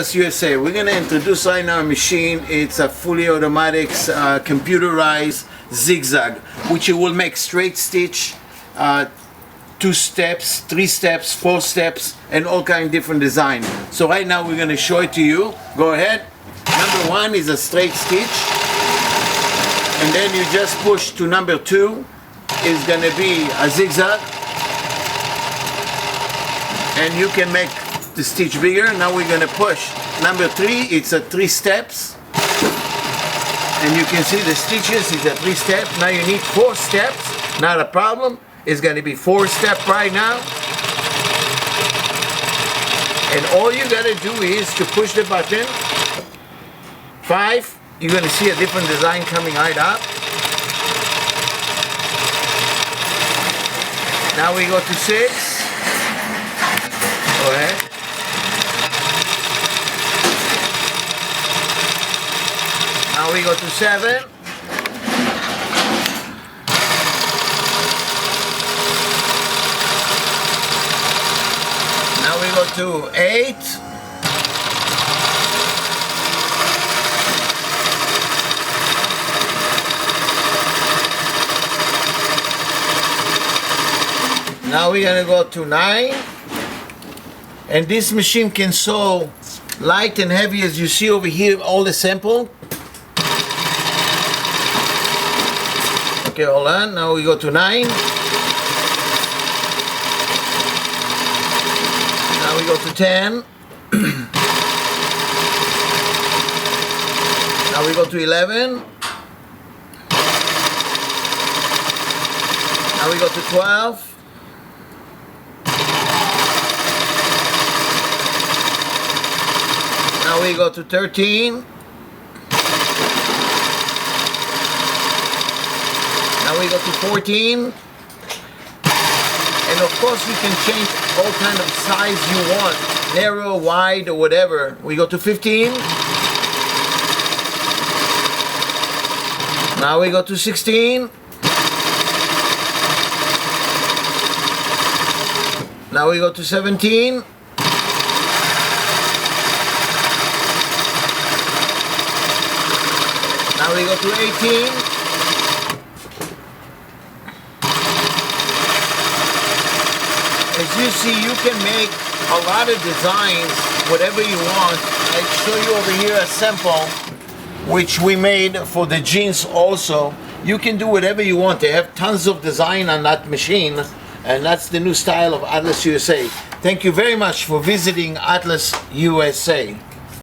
USA. We're going to introduce right now a machine. It's a fully automatic computerized Zig Zag, which it will make straight stitch, 2 steps, 3 steps, 4 steps, and all kind of different design. So right now we're going to show it to you. Go ahead. Number 1 is a straight stitch, and then you just push to number 2 is going to be a zigzag, and you can make the stitch bigger. Now we're going to push number 3. It's a 3 steps, and you can see the stitches is a 3 steps. Now you need 4 steps, not a problem. It's going to be 4 steps right now, and all you got to do is to push the button. 5, you're going to see a different design coming right up. Now we go to 6. Go ahead. Now we go to 7. Now we go to 8. Now we're gonna go to 9. And this machine can sew light and heavy, as you see over here, all the sample. Okay, hold on. Now we go to 9. Now we go to 10. Now we go to 11. Now we go to 12. Now we go to 13. Now we go to 14. And of course you can change all kind of size you want, narrow, wide, or whatever. We go to 15. Now we go to 16. Now we go to 17. Now we go to 18. As you see, you can make a lot of designs, whatever you want. I show you over here a sample which we made for the jeans also. You can do whatever you want. They have tons of design on that machine, and that's the new style of Atlas USA. Thank you very much for visiting Atlas USA.